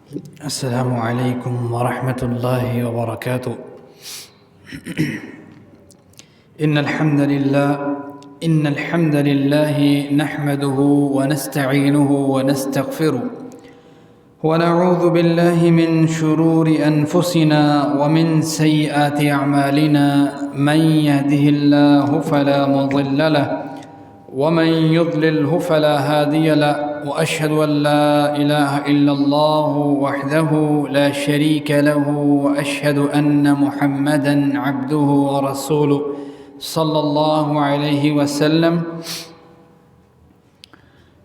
السلام عليكم ورحمة الله وبركاته. إن الحمد لله نحمده ونستعينه ونستغفره ونعوذ بالله من شرور أنفسنا ومن سيئات أعمالنا. من يهده الله فلا مضل له ومن يضلله فلا هادي له، وأشهد أن لا إله إلا الله وحده لا شريك له، وأشهد أن محمدًا عبده ورسوله صلى الله عليه وسلم.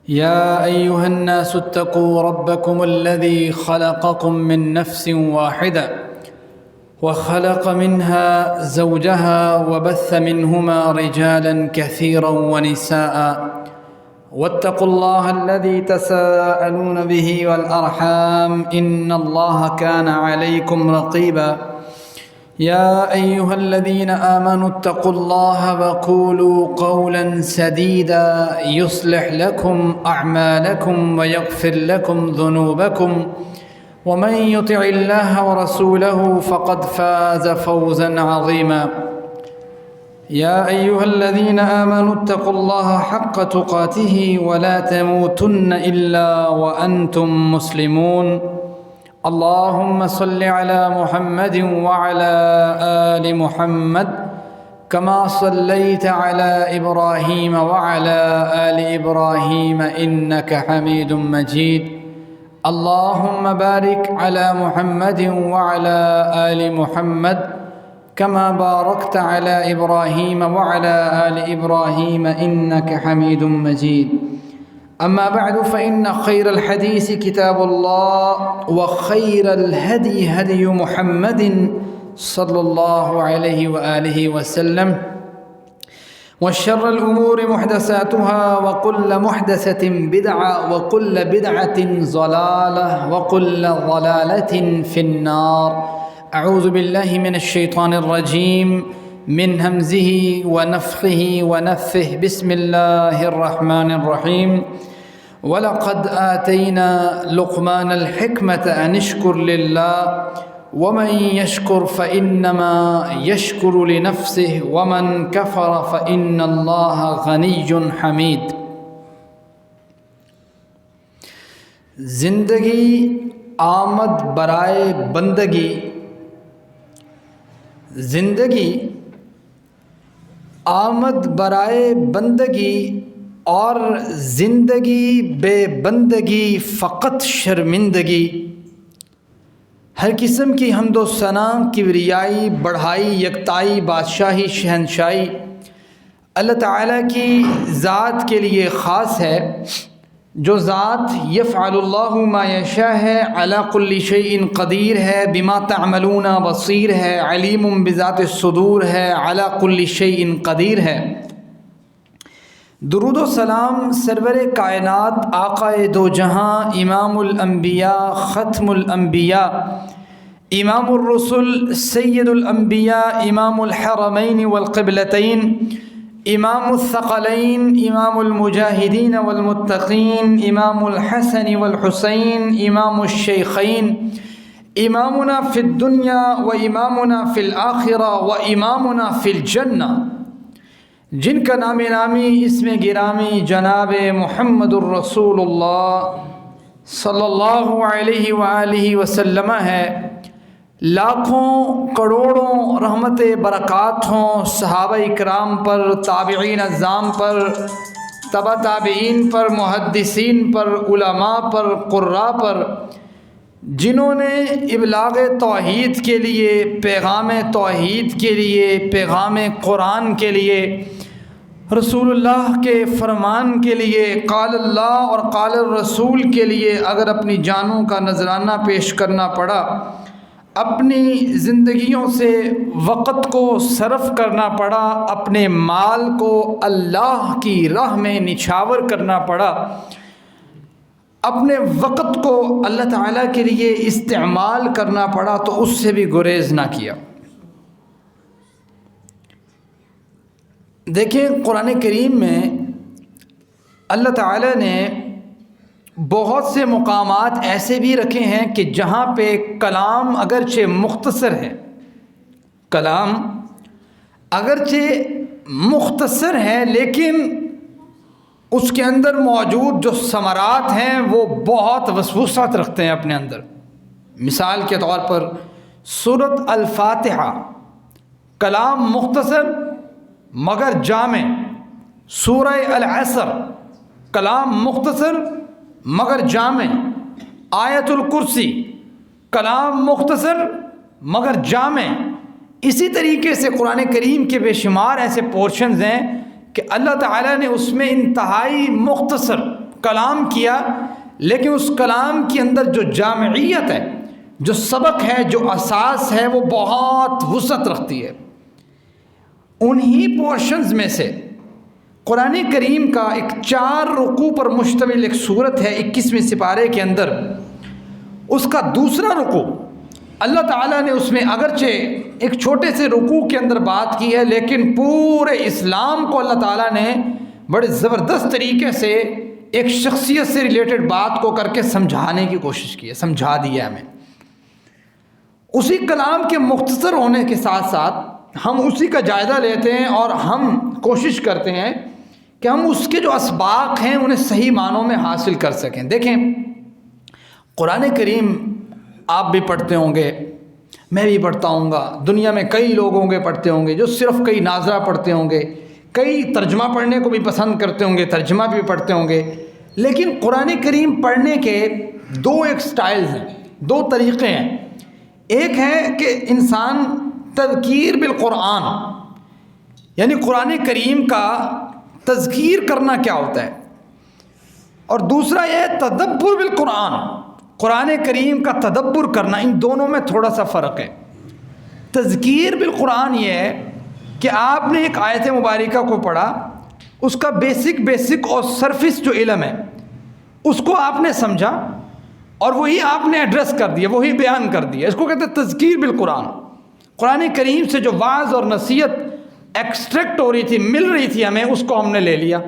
يا أيها الناس اتقوا ربكم الذي خلقكم من نفس واحدة وخلق منها زوجها وبث منهما رجالا كثيرا ونساء، واتقوا الله الذي تساءلون به والأرحام إن الله كان عليكم رقيبا. يا أيها الذين آمنوا اتقوا الله وقولوا قولا سديدا يصلح لكم أعمالكم ويغفر لكم ذنوبكم، ومن يطع الله ورسوله فقد فاز فوزا عظيما. يا أيها الذين آمنوا اتقوا الله حق تقاته ولا تموتن إلا وأنتم مسلمون. اللهم صل على محمد وعلى آل محمد كما صليت على إبراهيم وعلى آل إبراهيم إنك حميد مجيد. اللهم بارك على محمد وعلى آل محمد كما باركت على إبراهيم وعلى آل إبراهيم إنك حميد مجيد. أما بعد فإن خير الحديث كتاب الله، وخير الهدي هدي محمد صلى الله عليه وآله وسلم، وشر الأمور محدثاتها، وكل محدثة بدعة، وكل بدعة ضلالة، وكل ضلالة في النار. أعوذ بالله من الشيطان الرجيم من همزه ونفخه ونفثه. بسم الله الرحمن الرحيم. وَلَقَدْ آتَيْنَا لُقْمَانَ الْحِكْمَةَ أَنِ اشْكُرْ لِلَّهِ وَمَنْ يَشْكُرْ فَإِنَّمَا يَشْكُرُ لِنَفْسِهِ وَمَنْ كَفَرَ فَإِنَّ اللَّهَ غَنِيٌّ حَمِيدٌ. زندگی آمد برائے بندگی، زندگی آمد برائے بندگی، اور زندگی بے بندگی فقط شرمندگی. ہر قسم کی حمد و ثنا، کبریائی، بڑھائی، یکتائی، بادشاہی، شہنشاہی اللہ تعالیٰ کی ذات کے لیے خاص ہے، جو ذات یفعل اللہ ما یشاء ہے، علی کل شیء قدیر ہے، بما تعملون بصیر ہے، علیم بذات الصدور ہے، علی کل شیء قدیر ہے. درود و سلام سرور کائنات، آقا دو جہاں، امام الانبیاء، ختم الانبیاء، امام الرسل، سید الانبیاء، امام الحرمین والقبلتین، امام الثقلین، امام المجاہدین والمتقین، امام الحسن والحسین، امام الشیخین، امامنا فی الدنیا و امامنا فی الآخرہ و امامنا فی الجنہ، جن کا نام نامی اسم گرامی جناب محمد الرسول اللہ صلی اللہ علیہ وآلہ وسلم ہے. لاکھوں کروڑوں رحمت برکات ہوں صحابہ اکرام پر، تابعین اعظام پر، تبع تابعین پر، محدثین پر، علماء پر، قراء پر، جنہوں نے ابلاغ توحید کے لیے، پیغام توحید کے لیے، پیغام قرآن کے لیے، رسول اللہ کے فرمان کے لیے، قال اللہ اور قال الرسول کے لیے اگر اپنی جانوں کا نذرانہ پیش کرنا پڑا، اپنی زندگیوں سے وقت کو صرف کرنا پڑا، اپنے مال کو اللہ کی راہ میں نچھاور کرنا پڑا، اپنے وقت کو اللہ تعالیٰ کے لیے استعمال کرنا پڑا، تو اس سے بھی گریز نہ کیا. دیکھیں قرآن کریم میں اللہ تعالیٰ نے بہت سے مقامات ایسے بھی رکھے ہیں کہ جہاں پہ کلام اگرچہ مختصر ہے، کلام اگرچہ مختصر ہے، لیکن اس کے اندر موجود جو ثمرات ہیں وہ بہت وسوسات رکھتے ہیں اپنے اندر۔ مثال کے طور پر سورۃ الفاتحہ، کلام مختصر مگر جامع۔ سورہ العصر، کلام مختصر مگر جامع۔ آیت الکرسی، کلام مختصر مگر جامع۔ اسی طریقے سے قرآن کریم کے بے شمار ایسے پورشنز ہیں کہ اللہ تعالیٰ نے اس میں انتہائی مختصر کلام کیا، لیکن اس کلام کے اندر جو جامعیت ہے، جو سبق ہے، جو اساس ہے، وہ بہت وسعت رکھتی ہے۔ انہی پورشنز میں سے قرآن کریم کا ایک 4 رکوع پر مشتمل ایک سورت ہے 21ویں سپارے کے اندر، اس کا دوسرا رکوع اللہ تعالیٰ نے اس میں اگرچہ ایک چھوٹے سے رکوع کے اندر بات کی ہے، لیکن پورے اسلام کو اللہ تعالیٰ نے بڑے زبردست طریقے سے ایک شخصیت سے ریلیٹڈ بات کو کر کے سمجھانے کی کوشش کی ہے، سمجھا دیا ہمیں۔ اسی کلام کے مختصر ہونے کے ساتھ ساتھ ہم اسی کا جائزہ لیتے ہیں اور ہم کوشش کرتے ہیں کہ ہم اس کے جو اسباق ہیں انہیں صحیح معنوں میں حاصل کر سکیں۔ دیکھیں، قرآن کریم آپ بھی پڑھتے ہوں گے، میں بھی پڑھتا ہوں گا، دنیا میں کئی لوگ ہوں گے پڑھتے ہوں گے، جو صرف کئی ناظرہ پڑھتے ہوں گے، کئی ترجمہ پڑھنے کو بھی پسند کرتے ہوں گے، ترجمہ بھی پڑھتے ہوں گے۔ لیکن قرآن کریم پڑھنے کے 2 ایک سٹائلز ہیں، 2 طریقے ہیں۔ ایک ہے کہ انسان تذکیر بالقرآن، یعنی قرآن کریم کا تذکیر کرنا کیا ہوتا ہے، اور دوسرا یہ ہے تدبر بالقرآن، قرآن کریم کا تدبر کرنا۔ ان دونوں میں تھوڑا سا فرق ہے۔ تذکیر بالقرآن یہ ہے کہ آپ نے ایک آیت مبارکہ کو پڑھا، اس کا بیسک اور سرفس جو علم ہے اس کو آپ نے سمجھا اور وہی آپ نے ایڈریس کر دیا، وہی بیان کر دیا، اس کو کہتے ہیں تذکیر بالقرآن۔ قرآن کریم سے جو واعظ اور نصیحت ایکسٹریکٹ ہو رہی تھی، مل رہی تھی ہمیں، اس کو ہم نے لے لیا۔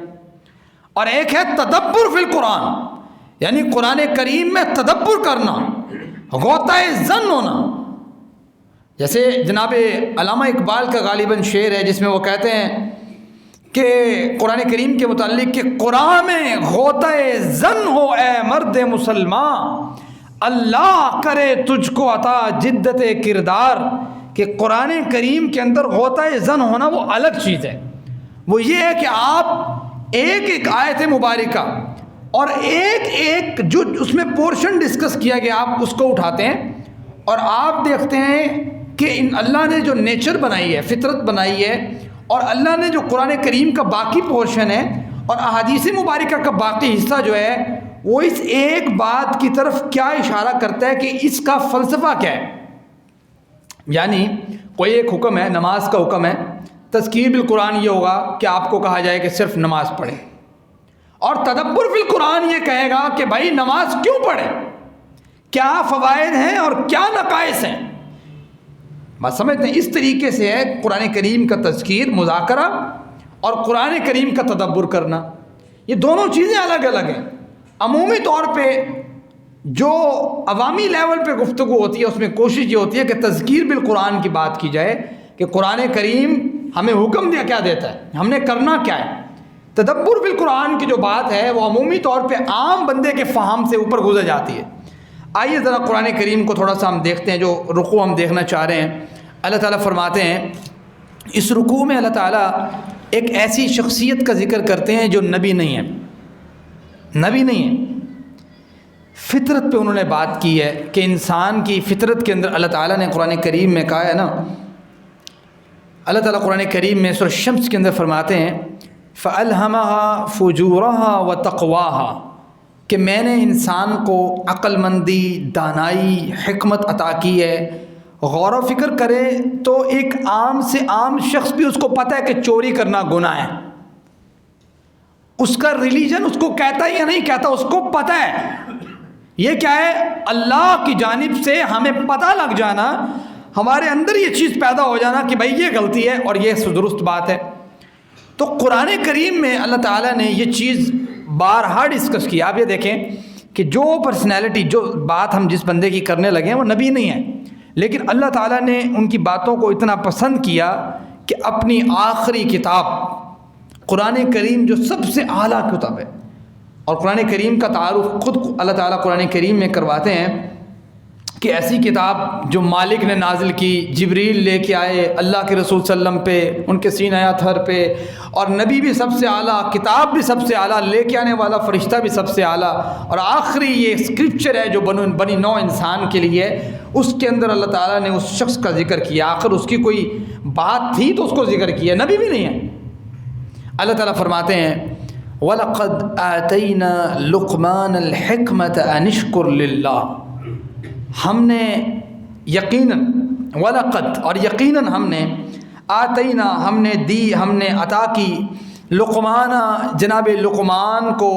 اور ایک ہے تدبر فی القرآن، یعنی قرآن کریم میں تدبر کرنا، غوطۂ زن ہونا۔ جیسے جناب علامہ اقبال کا غالباً شعر ہے جس میں وہ کہتے ہیں کہ قرآن کریم کے متعلق کہ قرآن میں غوطۂ زن ہو اے مرد مسلمان، اللہ کرے تجھ کو عطا جدت کردار۔ کہ قرآن کریم کے اندر غوطۂ زن ہونا وہ الگ چیز ہے۔ وہ یہ ہے کہ آپ ایک ایک آیت مبارکہ اور ایک جو اس میں پورشن ڈسکس کیا گیا، آپ اس کو اٹھاتے ہیں اور آپ دیکھتے ہیں کہ اللہ نے جو نیچر بنائی ہے، فطرت بنائی ہے، اور اللہ نے جو قرآن کریم کا باقی پورشن ہے اور احادیث مبارکہ کا باقی حصہ جو ہے، وہ اس ایک بات کی طرف کیا اشارہ کرتا ہے کہ اس کا فلسفہ کیا ہے۔ یعنی کوئی ایک حکم ہے، نماز کا حکم ہے، تذکیر بالقرآن یہ ہوگا کہ آپ کو کہا جائے کہ صرف نماز پڑھیں، اور تدبر فی القرآن یہ کہے گا کہ بھائی نماز کیوں پڑھیں، کیا فوائد ہیں اور کیا نقائص ہیں۔ بات سمجھتے ہیں؟ اس طریقے سے ہے قرآن کریم کا تذکیر، مذاکرہ، اور قرآن کریم کا تدبر کرنا۔ یہ دونوں چیزیں الگ الگ ہیں۔ عمومی طور پہ جو عوامی لیول پہ گفتگو ہوتی ہے اس میں کوشش یہ ہوتی ہے کہ تذکیر بالقرآن کی بات کی جائے کہ قرآن کریم ہمیں حکم دیا کیا دیتا ہے، ہم نے کرنا کیا ہے۔ تدبر بالقرآن کی جو بات ہے وہ عمومی طور پہ عام بندے کے فہم سے اوپر گزر جاتی ہے۔ آئیے ذرا قرآن کریم کو تھوڑا سا ہم دیکھتے ہیں، جو رکوع ہم دیکھنا چاہ رہے ہیں۔ اللہ تعالیٰ فرماتے ہیں اس رکوع میں اللہ تعالیٰ ایک ایسی شخصیت کا ذکر کرتے ہیں جو نبی نہیں ہے، نبی نہیں ہے، فطرت پہ انہوں نے بات کی ہے کہ انسان کی فطرت کے اندر اللہ تعالیٰ نے قرآن کریم میں کہا ہے نا، اللہ تعالیٰ قرآن کریم میں سورہ شمس کے اندر فرماتے ہیں فَأَلْهَمَهَا فُجُورَهَا وَتَقْوَاهَا، کہ میں نے انسان کو عقل مندی، دانائی، حکمت عطا کی ہے۔ غور و فکر کرے تو ایک عام سے عام شخص بھی اس کو پتہ ہے کہ چوری کرنا گناہ ہے، اس کا ریلیجن اس کو کہتا ہے یا نہیں کہتا، اس کو پتہ ہے۔ یہ کیا ہے؟ اللہ کی جانب سے ہمیں پتہ لگ جانا، ہمارے اندر یہ چیز پیدا ہو جانا کہ بھائی یہ غلطی ہے اور یہ درست بات ہے۔ تو قرآن کریم میں اللہ تعالیٰ نے یہ چیز بارہا ڈسکس کیا۔ آپ یہ دیکھیں کہ جو پرسنالٹی، جو بات ہم جس بندے کی کرنے لگے ہیں وہ نبی نہیں ہے، لیکن اللہ تعالیٰ نے ان کی باتوں کو اتنا پسند کیا کہ اپنی آخری کتاب قرآن کریم جو سب سے اعلیٰ کتاب ہے، اور قرآن کریم کا تعارف خود اللہ تعالیٰ قرآن کریم میں کرواتے ہیں کہ ایسی کتاب جو مالک نے نازل کی، جبریل لے کے آئے اللہ کے رسول صلی اللہ علیہ وسلم پہ، ان کے سینہ تھر پہ، اور نبی بھی سب سے اعلیٰ، کتاب بھی سب سے اعلیٰ، لے کے آنے والا فرشتہ بھی سب سے اعلیٰ، اور آخری یہ اسکرپچر ہے جو بنی نوع انسان کے لیے، اس کے اندر اللہ تعالیٰ نے اس شخص کا ذکر کیا، آخر اس کی کوئی بات تھی تو اس کو ذکر کیا، نبی بھی نہیں ہے۔ اللہ تعالیٰ فرماتے ہیں وَلَقَدْ آتَيْنَا لُقْمَانَ الْحِكْمَةَ أَنِ اشْكُرْ لِلَّهِ، ہم نے یقیناً، وَلَقَدْ اور یقیناً ہم نے، آتینا ہم نے دی، ہم نے عطا کی، لقمان جناب لقمان کو،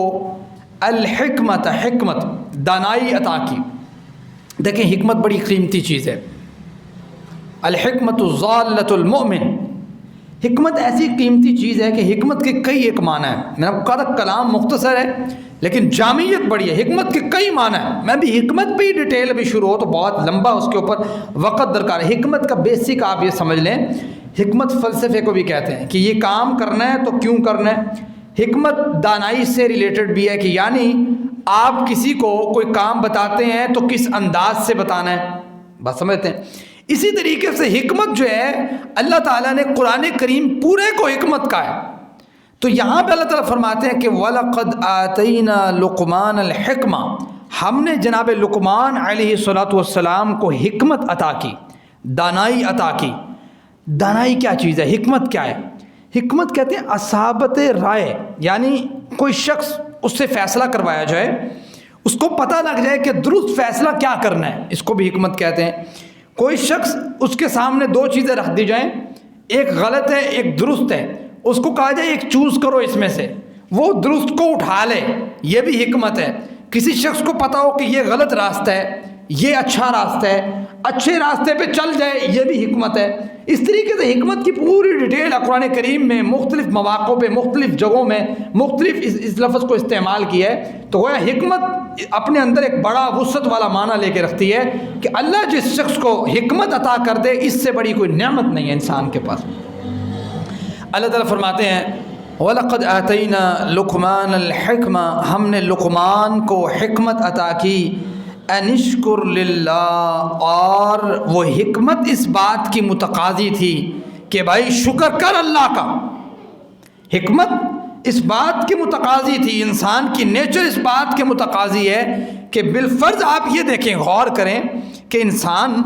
الحکمت حکمت دانائی عطا کی۔ دیکھیں حکمت بڑی قیمتی چیز ہے، الحکمت ضالۃ المؤمن، حکمت ایسی قیمتی چیز ہے کہ حکمت کے کئی ایک معنی ہیں۔ میں نے آپ کو کہا تھا کلام مختصر ہے لیکن جامعیت بڑی ہے، حکمت کے کئی معنی ہیں۔ میں بھی حکمت پہ ہی ڈیٹیل ابھی شروع ہو تو بہت لمبا اس کے اوپر وقت درکار ہے۔ حکمت کا بیسک آپ یہ سمجھ لیں، حکمت فلسفے کو بھی کہتے ہیں کہ یہ کام کرنا ہے تو کیوں کرنا ہے۔ حکمت دانائی سے ریلیٹڈ بھی ہے کہ یعنی آپ کسی کو کوئی کام بتاتے ہیں تو کس انداز سے بتانا ہے، بات سمجھتے ہیں۔ اسی طریقے سے حکمت جو ہے اللہ تعالیٰ نے قرآن کریم پورے کو حکمت کا ہے، تو یہاں پہ اللہ تعالیٰ فرماتے ہیں کہ وَلَقَدْ آتَيْنَا لُقْمَانَ الْحِكْمَةَ، ہم نے جناب لقمان علیہ الصلوۃ والسلام کو حکمت عطا کی، دانائی عطا کی۔ دانائی کیا چیز ہے؟ حکمت کیا ہے؟ حکمت کہتے ہیں اصابت رائے، یعنی کوئی شخص اس سے فیصلہ کروایا جائے، اس کو پتہ لگ جائے کہ درست فیصلہ کیا کرنا ہے، اس کو بھی حکمت کہتے ہیں۔ کوئی شخص اس کے سامنے دو چیزیں رکھ دی جائیں، ایک غلط ہے ایک درست ہے، اس کو کہا جائے ایک چوز کرو اس میں سے، وہ درست کو اٹھا لے، یہ بھی حکمت ہے۔ کسی شخص کو پتا ہو کہ یہ غلط راستہ ہے یہ اچھا راستہ ہے، اچھے راستے پہ چل جائے، یہ بھی حکمت ہے۔ اس طریقے سے حکمت کی پوری ڈیٹیل قرآن کریم میں مختلف مواقع پہ مختلف جگہوں میں مختلف اس لفظ کو استعمال کیا ہے، تو گویا حکمت اپنے اندر ایک بڑا وسعت والا معنی لے کے رکھتی ہے کہ اللہ جس شخص کو حکمت عطا کر دے، اس سے بڑی کوئی نعمت نہیں ہے انسان کے پاس۔ اللہ تعالیٰ فرماتے ہیں وَلَقَدْ آتَيْنَا لُقْمَانَ الْحِكْمَةَ، ہم نے لقمان کو حکمت عطا کی، أَنِ اشْكُرْ لِلَّهِ، اور وہ حکمت اس بات کی متقاضی تھی کہ بھائی شکر کر اللہ کا۔ حکمت اس بات کی متقاضی تھی، انسان کی نیچر اس بات کے متقاضی ہے کہ بالفرض آپ یہ دیکھیں، غور کریں کہ انسان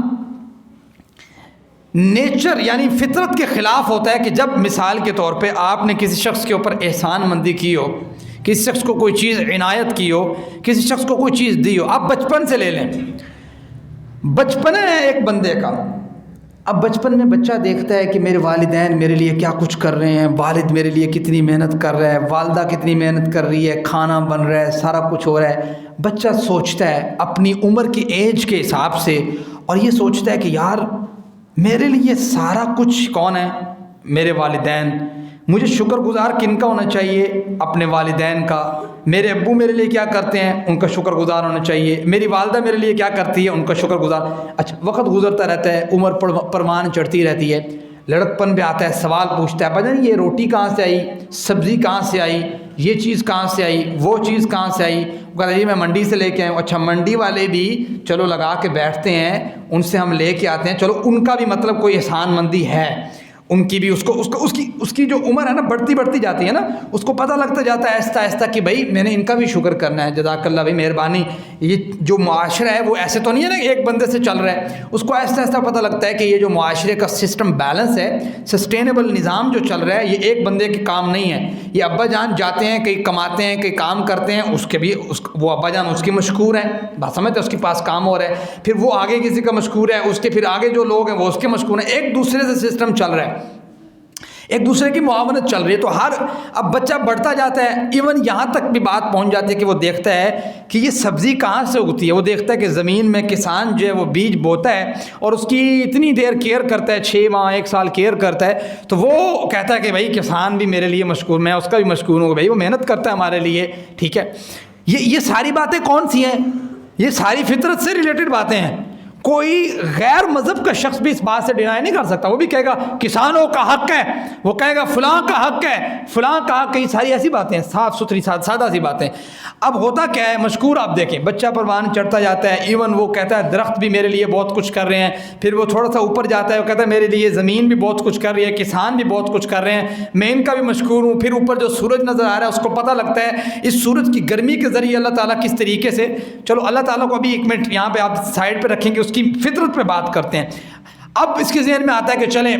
نیچر یعنی فطرت کے خلاف ہوتا ہے کہ جب مثال کے طور پہ آپ نے کسی شخص کے اوپر احسان مندی کی ہو، کسی شخص کو کوئی چیز عنایت کی ہو، کسی شخص کو کوئی چیز دی ہو، آپ بچپن سے لے لیں، بچپن ہے ایک بندے کا، اب بچپن میں بچہ دیکھتا ہے کہ میرے والدین میرے لیے کیا کچھ کر رہے ہیں، والد میرے لیے کتنی محنت کر رہا ہے، والدہ کتنی محنت کر رہی ہے، کھانا بن رہا ہے، سارا کچھ ہو رہا ہے۔ بچہ سوچتا ہے اپنی عمر کی ایج کے حساب سے، اور یہ سوچتا ہے کہ یار میرے لیے سارا کچھ کون ہے؟ میرے والدین۔ مجھے شکر گزار کن کا ہونا چاہیے؟ اپنے والدین کا۔ میرے ابو میرے لیے کیا کرتے ہیں؟ ان کا شکر گزار ہونا چاہیے۔ میری والدہ میرے لیے کیا کرتی ہے؟ ان کا شکر گزار۔ اچھا، وقت گزرتا رہتا ہے، عمر پروان چڑھتی رہتی ہے، لڑکپن پہ آتا ہے، سوال پوچھتا ہے بھائی یہ روٹی کہاں سے آئی، سبزی کہاں سے آئی، یہ چیز کہاں سے آئی، وہ چیز کہاں سے آئی؟ وہ کہتا ہے جی میں منڈی سے لے کے آیا ہوں۔ اچھا، منڈی والے بھی چلو لگا کے بیٹھتے ہیں، ان سے ہم لے کے آتے ہیں، چلو ان کا بھی مطلب کوئی احسان مندی ہے، ان کی بھی اس کی جو عمر ہے نا بڑھتی جاتی ہے نا، اس کو پتہ لگتا جاتا ہے آہستہ آہستہ کہ بھائی میں نے ان کا بھی شکر کرنا ہے، جزاک اللہ بھائی مہربانی۔ یہ جو معاشرہ ہے وہ ایسے تو نہیں ہے نا ایک بندے سے چل رہا ہے، اس کو آہستہ آہستہ پتہ لگتا ہے کہ یہ جو معاشرے کا سسٹم بیلنس ہے، سسٹینیبل نظام جو چل رہا ہے، یہ ایک بندے کے کام نہیں ہے۔ یہ ابا جان جاتے ہیں کہیں کماتے ہیں کہیں کام کرتے ہیں، اس کے بھی وہ ابا جان اس کی مشکور ہیں، بات سمجھتے ہیں، اس کے پاس کام ہو رہا ہے، پھر وہ آگے کسی کا مشکور ہے، اس کے پھر آگے جو لوگ ہیں وہ اس کے مشکور ہیں، ایک دوسرے سے سسٹم چل رہا ہے، ایک دوسرے کی معاونت چل رہی ہے۔ تو اب بچہ بڑھتا جاتا ہے، ایون یہاں تک بھی بات پہنچ جاتی ہے کہ وہ دیکھتا ہے کہ یہ سبزی کہاں سے اگتی ہے، وہ دیکھتا ہے کہ زمین میں کسان جو ہے وہ بیج بوتا ہے اور اس کی اتنی دیر کیئر کرتا ہے، 6 ماہ 1 سال کیئر کرتا ہے، تو وہ کہتا ہے کہ بھائی کسان بھی میرے لیے مشکور، میں اس کا بھی مشکور ہوں، بھائی وہ محنت کرتا ہے ہمارے لیے، ٹھیک ہے۔ یہ ساری باتیں کون سی ہیں؟ یہ ساری فطرت سے ریلیٹڈ باتیں ہیں. کوئی غیر مذہب کا شخص بھی اس بات سے ڈینائی نہیں کر سکتا. وہ بھی کہے گا کسانوں کا حق ہے, وہ کہے گا فلاں کا حق ہے, فلاں کا حق ہے. یہ ساری ایسی باتیں ہیں, صاف ستھری سادہ سی باتیں. اب ہوتا کیا ہے مشکور, آپ دیکھیں بچہ پروان چڑھتا جاتا ہے, ایون وہ کہتا ہے درخت بھی میرے لیے بہت کچھ کر رہے ہیں. پھر وہ تھوڑا سا اوپر جاتا ہے, وہ کہتا ہے میرے لیے زمین بھی بہت کچھ کر رہی ہے, کسان بھی بہت کچھ کر رہے ہیں, میں ان کا بھی مشکور ہوں. پھر اوپر جو سورج نظر آ رہا ہے اس کو پتہ لگتا ہے اس سورج کی گرمی کے ذریعے اللہ تعالیٰ کس طریقے سے, چلو اللہ تعالیٰ کو ابھی ایک منٹ یہاں پہ آپ سائڈ پہ رکھیں گے, اس کی فطرت پہ بات کرتے ہیں. اب اس کے ذہن میں آتا ہے کہ چلیں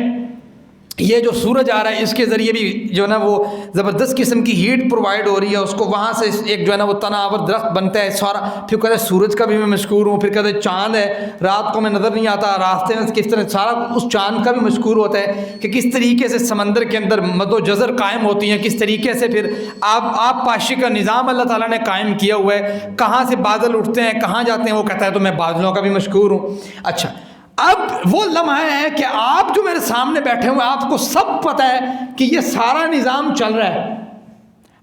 یہ جو سورج آ رہا ہے اس کے ذریعے بھی جو ہے نا وہ زبردست قسم کی ہیٹ پرووائڈ ہو رہی ہے, اس کو وہاں سے ایک جو ہے نا وہ تناور درخت بنتا ہے سارا. پھر کہتے ہیں سورج کا بھی میں مشکور ہوں. پھر کہتے ہیں چاند ہے, رات کو میں نظر نہیں آتا, راستے میں کس طرح سارا اس چاند کا بھی مشکور ہوتا ہے کہ کس طریقے سے سمندر کے اندر مد و جزر قائم ہوتی ہیں, کس طریقے سے پھر آپ پاشی کا نظام اللہ تعالیٰ نے قائم کیا ہوا ہے, کہاں سے بادل اٹھتے ہیں کہاں جاتے ہیں. وہ کہتا ہے تو میں بادلوں کا بھی مشکور ہوں. اچھا اب وہ لمحہ ہے کہ آپ جو میرے سامنے بیٹھے ہوئے آپ کو سب پتہ ہے کہ یہ سارا نظام چل رہا ہے,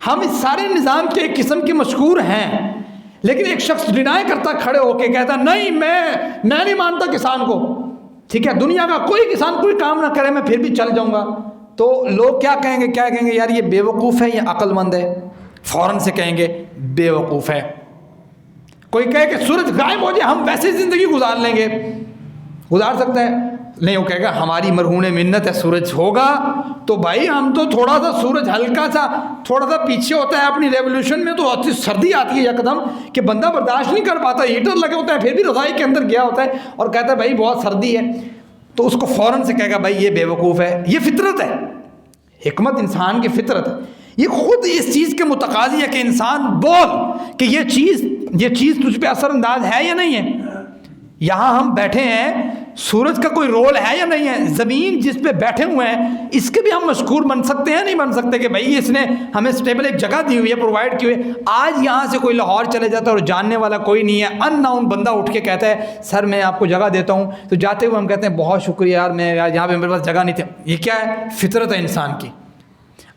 ہم اس سارے نظام کے ایک قسم کے مشکور ہیں, لیکن ایک شخص ڈینائی کرتا کھڑے ہو کے کہتا نہیں میں نہیں مانتا کسان کو. ٹھیک ہے, دنیا کا کوئی کسان کوئی کام نہ کرے میں پھر بھی چل جاؤں گا. تو لوگ کیا کہیں گے یار یہ بے وقوف ہے یا عقل مند ہے؟ فوراً سے کہیں گے بے وقوف ہے. کوئی کہے کہ سورج غائب ہو جائے ہم ویسے زندگی گزار لیں گے, گزار سکتا ہے نہیں. وہ کہے گا ہماری مرہون منت ہے سورج ہوگا تو بھائی ہم تو تھوڑا سا سورج ہلکا سا تھوڑا سا پیچھے ہوتا ہے اپنی ریولیوشن میں, تو اچھی سردی آتی ہے یکدم کہ بندہ برداشت نہیں کر پاتا, ہیٹر لگے ہوتا ہے پھر بھی رضائی کے اندر گیا ہوتا ہے اور کہتا ہے بھائی بہت سردی ہے. تو اس کو فوراً سے کہے گا بھائی یہ بے وقوف ہے. یہ فطرت ہے, حکمت انسان کی فطرت ہے. یہ خود اس چیز کے متقاضی ہے کہ انسان بول کہ یہ چیز تجھ پہ اثر انداز ہے یا نہیں ہے. یہاں ہم بیٹھے ہیں, سورج کا کوئی رول ہے یا نہیں ہے؟ زمین جس پہ بیٹھے ہوئے ہیں اس کے بھی ہم مشکور بن سکتے ہیں نہیں بن سکتے کہ بھائی اس نے ہمیں سٹیبل ایک جگہ دی ہوئی ہے, پرووائڈ کی ہوئی ہے. آج یہاں سے کوئی لاہور چلے جاتا ہے اور جاننے والا کوئی نہیں ہے, ان ناؤن بندہ اٹھ کے کہتا ہے سر میں آپ کو جگہ دیتا ہوں, تو جاتے ہوئے ہم کہتے ہیں بہت شکریہ یار, میں یہاں پہ میرے پاس جگہ نہیں تھی. یہ کیا ہے؟ فطرت ہے انسان کی.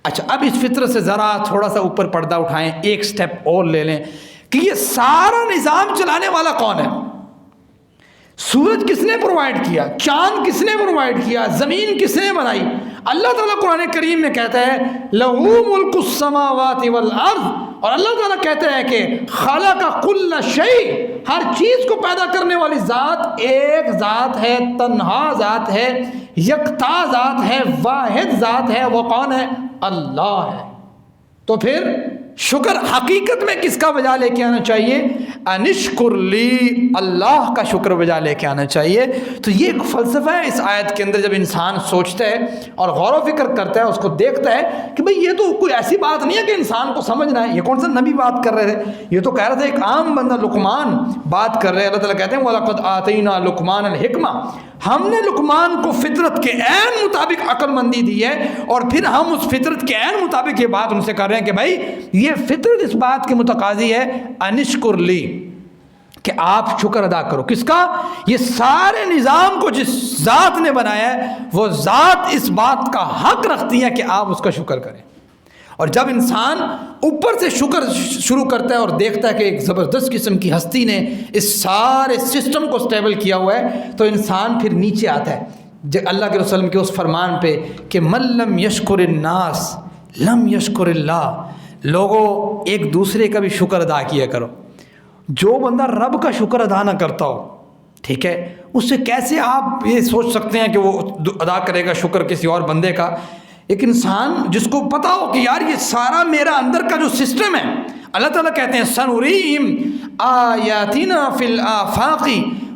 اچھا اب اس فطرت سے ذرا تھوڑا سا اوپر پردہ اٹھائیں, ایک سٹیپ اور لے لیں کہ یہ سارا نظام چلانے والا کون ہے؟ سورج کس نے پرووائڈ کیا, چاند کس نے پرووائڈ کیا, زمین کس نے بنائی؟ اللہ تعالیٰ قرآن کریم میں کہتا ہے لہو ملک السماوات والارض, اور اللہ تعالیٰ کہتا ہے کہ خلق کل شیء, ہر چیز کو پیدا کرنے والی ذات ایک ذات ہے, تنہا ذات ہے, یکتا ذات ہے, واحد ذات ہے. وہ کون ہے؟ اللہ ہے. تو پھر شکر حقیقت میں کس کا بجا لے کے آنا چاہیے؟ انشکر لی, اللہ کا شکر بجا لے کے آنا چاہیے. تو یہ ایک فلسفہ ہے اس آیت کے اندر. جب انسان سوچتا ہے اور غور و فکر کرتا ہے, اس کو دیکھتا ہے کہ بھئی یہ تو کوئی ایسی بات نہیں ہے کہ انسان کو سمجھنا ہے. یہ کون سا نبی بات کر رہے تھے؟ یہ تو کہہ رہا تھا ایک عام بندہ لقمان بات کر رہے ہیں. اللہ تعالیٰ کہتے ہیں وَلَقَدْ آتَيْنَا لُقْمَانَ الْحِكْمَةَ, ہم نے لقمان کو فطرت کے عین مطابق عقل مندی دی ہے, اور پھر ہم اس فطرت کے عین مطابق یہ بات ان سے کر رہے ہیں کہ بھائی یہ فطرت اس بات کی متقاضی ہے انشکر لی, کہ آپ شکر ادا کرو. کس کا؟ یہ سارے نظام کو جس ذات نے بنایا ہے وہ ذات اس بات کا حق رکھتی ہے کہ آپ اس کا شکر کریں. اور جب انسان اوپر سے شکر شروع کرتا ہے اور دیکھتا ہے کہ ایک زبردست قسم کی ہستی نے اس سارے سسٹم کو سٹیبل کیا ہوا ہے, تو انسان پھر نیچے آتا ہے اللہ کے رسول کے اس فرمان پہ کہ من لم یشکر الناس لم یشکر اللہ. لوگوں ایک دوسرے کا بھی شکر ادا کیا کرو. جو بندہ رب کا شکر ادا نہ کرتا ہو, ٹھیک ہے, اس سے کیسے آپ یہ سوچ سکتے ہیں کہ وہ ادا کرے گا شکر کسی اور بندے کا؟ ایک انسان جس کو پتا ہو کہ یار یہ سارا میرا اندر کا جو سسٹم ہے, اللہ تعالیٰ کہتے ہیں سنریم آیاتنا فی الآفاق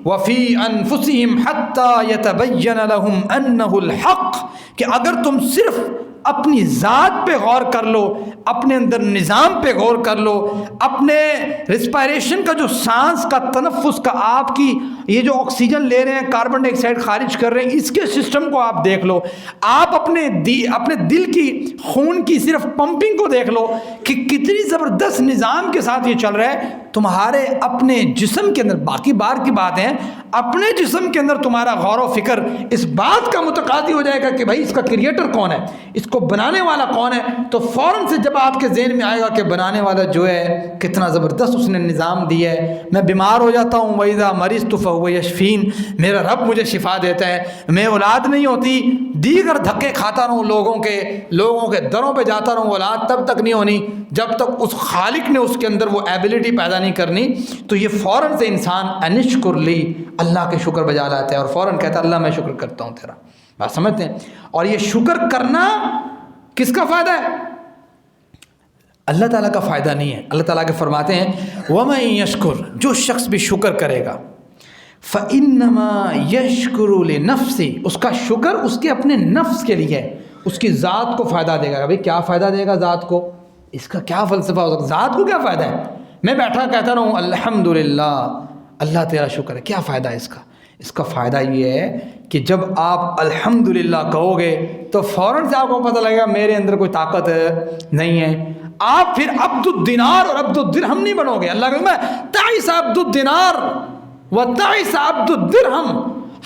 وفی انفسہم حتی یتبین لہم انہ الحق, کہ اگر تم صرف اپنی ذات پہ غور کر لو, اپنے اندر نظام پہ غور کر لو, اپنے ریسپائریشن کا جو سانس کا تنفس کا آپ کی یہ جو آکسیجن لے رہے ہیں کاربن ڈائی آکسائڈ خارج کر رہے ہیں, اس کے سسٹم کو آپ دیکھ لو. آپ اپنے دل کی خون کی صرف پمپنگ کو دیکھ لو کہ کتنی زبردست نظام کے ساتھ یہ چل رہا ہے. تمہارے اپنے جسم کے اندر، باقی بار کی بات ہے، اپنے جسم کے اندر تمہارا غور و فکر اس بات کا متقاضی ہو جائے گا کہ بھائی اس کا کریٹر کون ہے، اس کو بنانے والا کون ہے. تو فوراً سے جب آپ کے ذہن میں آئے گا کہ بنانے والا جو ہے کتنا زبردست اس نے نظام دیا ہے. میں بیمار ہو جاتا ہوں، وَإِذَا مَرِضْتُ فَهُوَ یشفین، میرا رب مجھے شفا دیتا ہے. میں اولاد نہیں ہوتی، دیگر دھکے کھاتا رہوں لوگوں کے دروں پہ جاتا رہوں، اولاد تب تک نہیں ہونی جب تک اس خالق نے اس کے اندر وہ ایبلٹی پیدا نہیں کرنی. تو یہ فوراً سے انسان انشکر لی، اللہ کے شکر بجا لاتا ہے اور فوراً کہتا ہے اللہ میں شکر کرتا ہوں تیرا. بات سمجھتے ہیں؟ اور یہ شکر کرنا کس کا فائدہ ہے؟ اللہ تعالیٰ کا فائدہ نہیں ہے. اللہ تعالیٰ کے فرماتے ہیں وَمَن يَشْكُرْ، جو شخص بھی شکر کرے گا، فَإِنَّمَا يَشْكُرُ لِنَفْسِهِ، اس کا شکر اس کے اپنے نفس کے لیے ہے، اس کی ذات کو فائدہ دے گا. بھائی کیا فائدہ دے گا ذات کو؟ اس کا کیا فلسفہ ہو سکتا ہے؟ ذات کو کیا فائدہ ہے؟ میں بیٹھا کہتا رہا ہوں الحمدللہ، اللہ تیرا شکر ہے، کیا فائدہ ہے اس کا؟ اس کا فائدہ یہ ہے کہ جب آپ الحمدللہ کہو گے تو فوراً سے آپ کو پتہ لگے گا میرے اندر کوئی طاقت نہیں ہے. آپ پھر عبد الدینار اور عبد الدرہم نہیں بنو گے. اللہ کہتا ہے تعس عبد الدینار و تعس عبد الدرہم.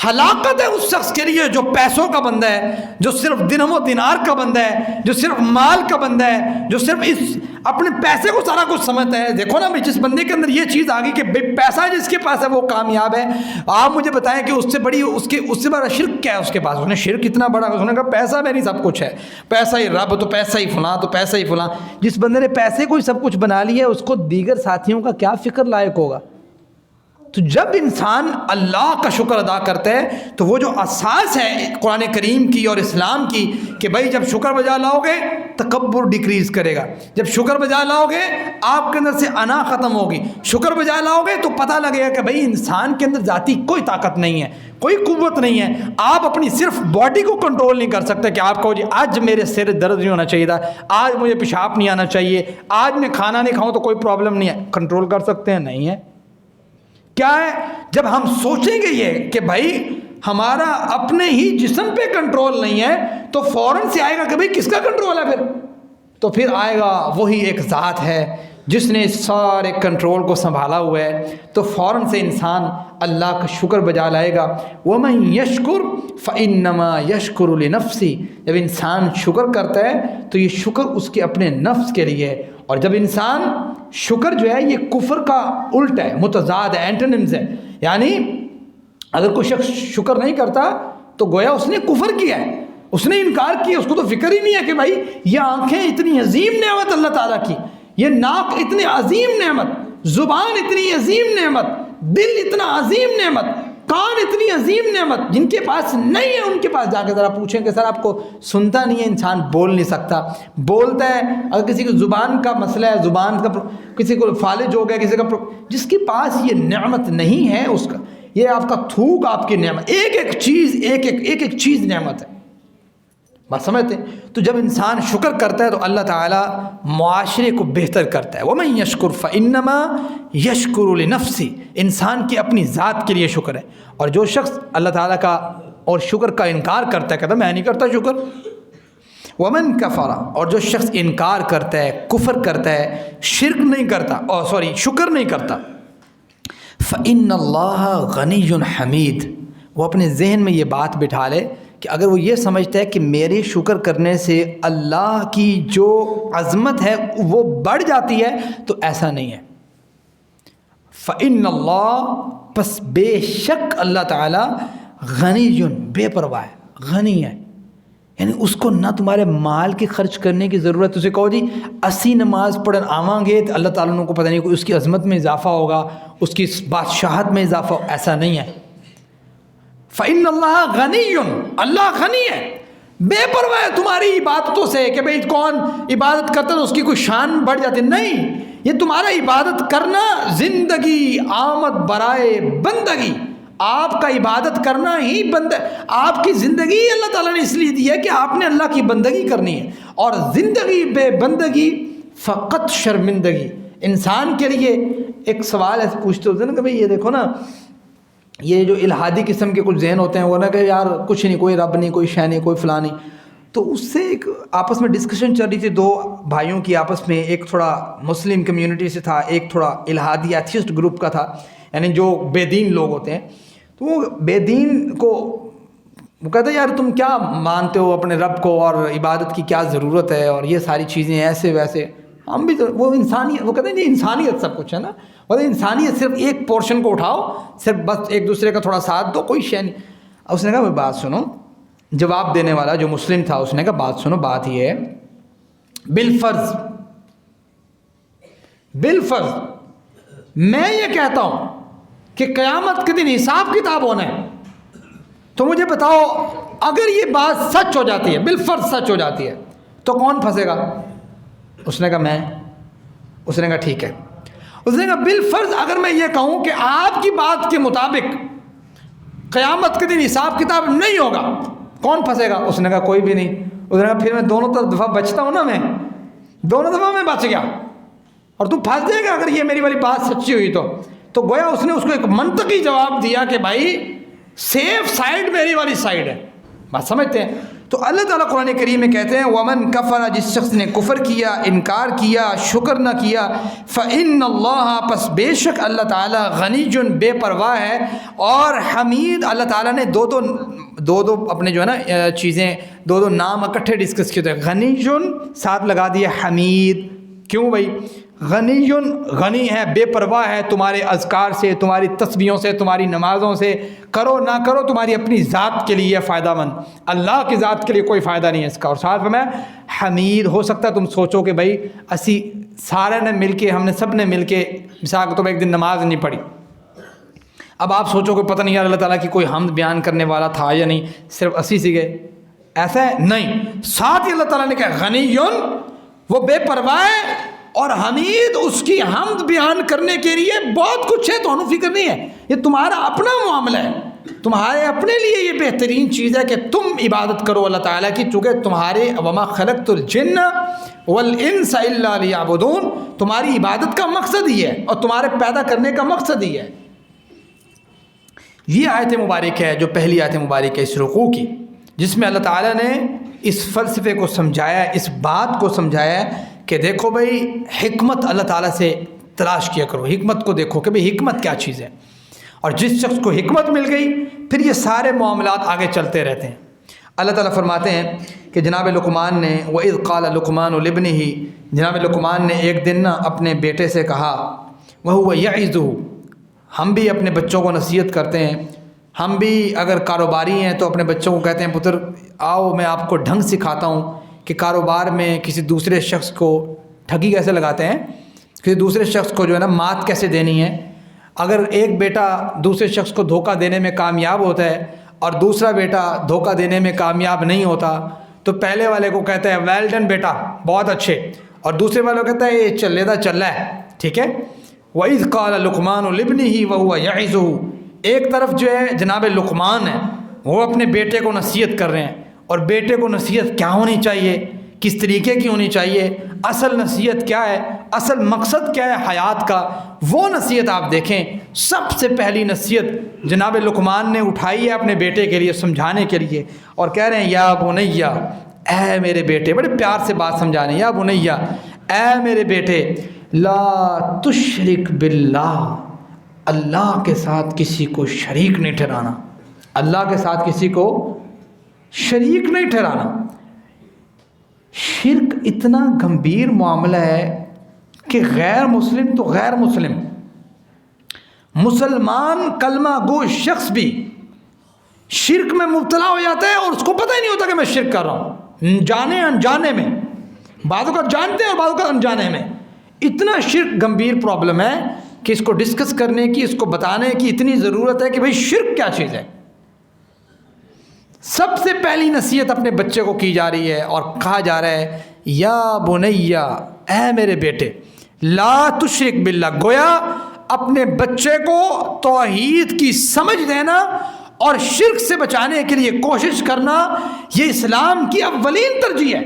ہلاکت ہے اس شخص کے لیے جو پیسوں کا بندہ ہے، جو صرف درہم و دینار کا بندہ ہے، جو صرف مال کا بندہ ہے، جو صرف اس اپنے پیسے کو سارا کچھ سمجھتا ہے. دیکھو نا جس بندے کے اندر یہ چیز آ گئی کہ پیسہ جس کے پاس ہے وہ کامیاب ہے. آپ مجھے بتائیں کہ اس سے بڑا شرک کیا ہے اس کے پاس؟ اس نے شرک اتنا بڑا، اس نے کہا پیسہ میری سب کچھ ہے، پیسہ ہی رب، تو پیسہ ہی فلاں، تو پیسہ ہی فلاں. جس بندے نے پیسے کو ہی سب کچھ بنا لیا ہے اس کو دیگر ساتھیوں کا کیا فکر لائق ہوگا؟ تو جب انسان اللہ کا شکر ادا کرتا ہے تو وہ جو اساس ہے قرآن کریم کی اور اسلام کی کہ بھائی جب شکر بجا لاؤ گے تکبر ڈیکریز کرے گا، جب شکر بجا لاؤ گے آپ کے اندر سے انا ختم ہوگی، شکر بجا لاؤ گے تو پتہ لگے گا کہ بھائی انسان کے اندر ذاتی کوئی طاقت نہیں ہے، کوئی قوت نہیں ہے. آپ اپنی صرف باڈی کو کنٹرول نہیں کر سکتے کہ آپ کہو جی آج میرے سر درد نہیں ہونا چاہیے تھا، آج مجھے پیشاب نہیں آنا چاہیے، آج میں کھانا نہیں کھاؤں تو کوئی پرابلم نہیں ہے. کنٹرول کر سکتے ہیں؟ نہیں ہے. کیا ہے؟ جب ہم سوچیں گے یہ کہ بھائی ہمارا اپنے ہی جسم پہ کنٹرول نہیں ہے تو فوراً سے آئے گا کہ بھائی کس کا کنٹرول ہے؟ تو پھر آئے گا وہی ایک ذات ہے جس نے سارے کنٹرول کو سنبھالا ہوا ہے. تو فوراً سے انسان اللہ کا شکر بجا لائے گا. وَمَن يَشْكُرْ فَإِنَّمَا يَشْكُرُ لِنَفْسِهِ. جب انسان شکر کرتا ہے تو یہ شکر اس کے اپنے نفس کے لیے ہے. اور جب انسان شکر جو ہے یہ کفر کا الٹ ہے، متضاد ہے، اینٹونیمز ہے. یعنی اگر کوئی شخص شکر نہیں کرتا تو گویا اس نے کفر کیا ہے، اس نے انکار کیا، اس کو تو فکر ہی نہیں ہے کہ بھائی یہ آنکھیں اتنی عظیم نعمت اللہ تعالیٰ کی، یہ ناک اتنی عظیم نعمت، زبان اتنی عظیم نعمت، دل اتنا عظیم نعمت، کان اتنی عظیم نعمت. جن کے پاس نہیں ہے ان کے پاس جا کے ذرا پوچھیں کہ سر آپ کو سنتا نہیں ہے، انسان بول نہیں سکتا، بولتا ہے. اگر کسی کو زبان کا مسئلہ ہے، زبان کا کسی کو فالج ہو گیا، کسی کا جس کے پاس یہ نعمت نہیں ہے اس کا یہ آپ کا تھوک آپ کی نعمت، ایک ایک چیز نعمت ہے. بات سمجھتے ہیں؟ تو جب انسان شکر کرتا ہے تو اللہ تعالیٰ معاشرے کو بہتر کرتا ہے. وَمَن يَشْكُرْ فَإِنَّمَا يَشْكُرُ لِنَفْسِهِ. انسان کی اپنی ذات کے لیے شکر ہے. اور جو شخص اللہ تعالیٰ کا اور شکر کا انکار کرتا ہے، کہتا ہے میں نہیں کرتا شکر. وَمَن كَفَرَ. اور جو شخص انکار کرتا ہے، کفر کرتا ہے، شرک نہیں کرتا، شکر نہیں کرتا، فَإِنَّ اللَّهَ غَنِيٌّ حَمِيدٌ. وہ اپنے ذہن میں یہ بات بٹھا لے کہ اگر وہ یہ سمجھتا ہے کہ میرے شکر کرنے سے اللہ کی جو عظمت ہے وہ بڑھ جاتی ہے تو ایسا نہیں ہے. فَإِنَّ اللَّهَ، پس بے شک اللہ تعالیٰ غنی، بے پرواہ ہے، غنی ہے. یعنی اس کو نہ تمہارے مال کی خرچ کرنے کی ضرورت. اسے کہو جی 80 نماز پڑھن آواں گے تو اللہ تعالیٰ کو پتہ نہیں کوئی اس کی عظمت میں اضافہ ہوگا، اس کی بادشاہت میں اضافہ ہوگا، ایسا نہیں ہے. فَإِنَّ اللَّهَ غَنِيٌّ، اللہ غنی ہے، بے پرواہ ہے تمہاری عبادتوں سے کہ بھئی کون عبادت کرتا ہے اس کی کوئی شان بڑھ جاتی. نہیں، یہ تمہارا عبادت کرنا زندگی آمد برائے بندگی، آپ کا عبادت کرنا ہی آپ کی زندگی اللہ تعالیٰ نے اس لیے دی ہے کہ آپ نے اللہ کی بندگی کرنی ہے. اور زندگی بے بندگی فقط شرمندگی. انسان کے لیے ایک سوال ایسے پوچھتے ہوتے ہیں نا کہ بھئی یہ دیکھو نا، یہ جو الہادی قسم کے کچھ ذہن ہوتے ہیں وہ نا کہ یار کچھ نہیں، کوئی رب نہیں، کوئی شے نہیں، کوئی فلاں نہیں. تو اس سے ایک آپس میں ڈسکشن چل رہی تھی دو بھائیوں کی آپس میں، ایک تھوڑا مسلم کمیونٹی سے تھا، ایک تھوڑا الہادی ایتھیسٹ گروپ کا تھا، یعنی جو بے دین لوگ ہوتے ہیں. تو وہ بے دین کو وہ کہتے ہیں یار تم کیا مانتے ہو اپنے رب کو، اور عبادت کی کیا ضرورت ہے، اور یہ ساری چیزیں ایسے ویسے. ہم بھی تو وہ انسانیت، وہ کہتے ہیں یہ انسانیت سب کچھ ہے نا، وہ انسانیت صرف ایک پورشن کو اٹھاؤ، صرف بس ایک دوسرے کا تھوڑا ساتھ دو، کوئی شے نہیں. اس نے کہا بھائی بات سنو، جواب دینے والا جو مسلم تھا اس نے کہا بات سنو، بات یہ ہے بالفرض میں یہ کہتا ہوں کہ قیامت کے دن حساب کتاب ہونا ہے، تو مجھے بتاؤ اگر یہ بات سچ ہو جاتی ہے، بالفرض سچ ہو جاتی ہے، تو کون پھنسے گا؟ اس نے کہا میں. اس نے کہا ٹھیک ہے. اس نے کہا بالفرض اگر میں یہ کہوں کہ آپ کی بات کے مطابق قیامت کے دن حساب کتاب نہیں ہوگا، کون پھنسے گا؟ اس نے کہا کوئی بھی نہیں. اس نے کہا پھر میں دونوں دفعہ بچتا ہوں نا، میں دونوں دفعہ میں بچ گیا اور تو پھنس جائے گا اگر یہ میری والی بات سچی ہوئی تو گویا اس نے اس کو ایک منطقی جواب دیا کہ بھائی سیف سائڈ میری والی سائڈ ہے. بات سمجھتے ہیں؟ تو اللہ تعالیٰ قرآن کریم میں کہتے ہیں وَمَن کفر، جس شخص نے کفر کیا، انکار کیا، شکر نہ کیا، فَإِنَّ اللَّهَ، پس بے شک اللہ تعالیٰ غنی بے پرواہ ہے، اور حمید. اللہ تعالیٰ نے دو اپنے جو ہے نا چیزیں، دو نام اکٹھے ڈسکس کیے تھے. غنی ساتھ لگا دیا حمید. کیوں بھائی؟ غنی ہے، بے پرواہ ہے تمہارے اذکار سے، تمہاری تسبیحوں سے، تمہاری نمازوں سے. کرو نہ کرو تمہاری اپنی ذات کے لیے فائدہ مند، اللہ کی ذات کے لیے کوئی فائدہ نہیں ہے اس کا. اور ساتھ میں حمید. ہو سکتا ہے تم سوچو کہ بھائی اسی سارے نے مل کے، ہم نے سب نے مل کے مثال کے طور پر ایک دن نماز نہیں پڑھی. اب آپ سوچو کہ پتہ نہیں یار اللہ تعالیٰ کی کوئی حمد بیان کرنے والا تھا یا نہیں، صرف اسی سے گئے. ایسا ہے نہیں. ساتھ ہی اللہ تعالیٰ نے کہا غنی، وہ بے پرواہ ہے، اور حمید اس کی حمد بیان کرنے کے لیے بہت کچھ ہے. تو فکر نہیں ہے، یہ تمہارا اپنا معاملہ ہے، تمہارے اپنے لیے یہ بہترین چیز ہے کہ تم عبادت کرو اللہ تعالیٰ کی، چونکہ تمہارے وما خلقت الجن والانس الا لیعبدون، تمہاری عبادت کا مقصد ہی ہے اور تمہارے پیدا کرنے کا مقصد ہی ہے. یہ آیت مبارک ہے جو پہلی آیت مبارک ہے اس رکوع کی، جس میں اللہ تعالیٰ نے اس فلسفے کو سمجھایا، اس بات کو سمجھایا کہ دیکھو بھائی حکمت اللہ تعالیٰ سے تلاش کیا کرو، حکمت کو دیکھو کہ بھئی حکمت کیا چیز ہے. اور جس شخص کو حکمت مل گئی پھر یہ سارے معاملات آگے چلتے رہتے ہیں. اللہ تعالیٰ فرماتے ہیں کہ جناب لقمان نے وَإِذْ قَالَ لُقْمَانُ لِابْنِهِ، جناب لقمان نے ایک دن اپنے بیٹے سے کہا، وَهُوَ يَعِظُهُ، ہم بھی اپنے بچوں کو نصیحت کرتے ہیں، ہم بھی اگر کاروباری ہیں تو اپنے بچوں کو کہتے ہیں پتر آؤ میں آپ کو ڈھنگ سکھاتا ہوں کہ کاروبار میں کسی دوسرے شخص کو ٹھگی کیسے لگاتے ہیں، کسی دوسرے شخص کو جو ہے نا مات کیسے دینی ہے. اگر ایک بیٹا دوسرے شخص کو دھوکہ دینے میں کامیاب ہوتا ہے اور دوسرا بیٹا دھوکہ دینے میں کامیاب نہیں ہوتا تو پہلے والے کو کہتا ہے ویل ڈن بیٹا، بہت اچھے، اور دوسرے والے کو کہتا ہے یہ چل رہا ہے، ٹھیک ہے. وَإِذْ قَالَ لُقْمَانُ لِابْنِهِ وَهُوَ يَعِظُهُ، ایک طرف جو ہے جناب لقمان ہے وہ اپنے بیٹے کو نصیحت کر رہے ہیں، اور بیٹے کو نصیحت کیا ہونی چاہیے، کس طریقے کی ہونی چاہیے، اصل نصیحت کیا ہے، اصل مقصد کیا ہے حیات کا، وہ نصیحت آپ دیکھیں. سب سے پہلی نصیحت جناب لقمان نے اٹھائی ہے اپنے بیٹے کے لیے سمجھانے کے لیے، اور کہہ رہے ہیں یا بنیا، اے میرے بیٹے، بڑے پیار سے بات سمجھا رہے ہیں، یا بنیا، اے میرے بیٹے، لا تشرک باللہ، اللہ کے ساتھ کسی کو شریک نہیں ٹھہرانا، اللہ کے ساتھ کسی کو شریک نہیں ٹھہرانا. شرک اتنا گمبھیر معاملہ ہے کہ غیر مسلم تو غیر مسلم، مسلمان کلمہ گو شخص بھی شرک میں مبتلا ہو جاتا ہے اور اس کو پتہ ہی نہیں ہوتا کہ میں شرک کر رہا ہوں، جانے انجانے میں، بعضوں کا جانتے ہیں اور بعضوں کا انجانے میں. اتنا شرک گمبھیر پرابلم ہے کہ اس کو ڈسکس کرنے کی، اس کو بتانے کی اتنی ضرورت ہے کہ بھئی شرک کیا چیز ہے. سب سے پہلی نصیحت اپنے بچے کو کی جا رہی ہے اور کہا جا رہا ہے یا بنیا، اے میرے بیٹے، لا تشرک باللہ، گویا اپنے بچے کو توحید کی سمجھ دینا اور شرک سے بچانے کے لیے کوشش کرنا، یہ اسلام کی اولین ترجیح ہے.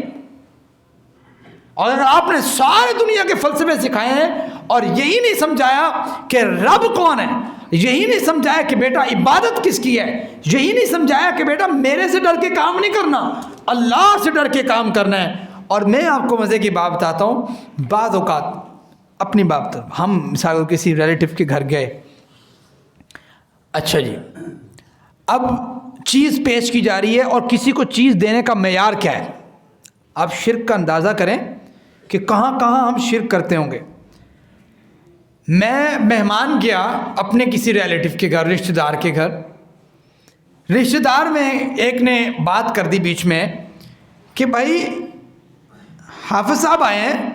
اور اگر آپ نے سارے دنیا کے فلسفے سکھائے ہیں اور یہی نہیں سمجھایا کہ رب کون ہے، یہی نہیں سمجھایا کہ بیٹا عبادت کس کی ہے، یہی نہیں سمجھایا کہ بیٹا میرے سے ڈر کے کام نہیں کرنا، اللہ سے ڈر کے کام کرنا ہے۔ اور میں آپ کو مزے کی بات بتاتا ہوں، بعض اوقات اپنی بات، ہم مثال کسی ریلیٹیو کے گھر گئے، اچھا جی اب چیز پیش کی جا رہی ہے اور کسی کو چیز دینے کا معیار کیا ہے، آپ شرک کا اندازہ کریں کہ کہاں کہاں ہم شرک کرتے ہوں گے۔ میں مہمان گیا اپنے کسی ریلیٹیو کے گھر، رشتہ دار کے گھر، رشتہ دار میں ایک نے بات کر دی بیچ میں کہ بھائی حافظ صاحب آئے ہیں،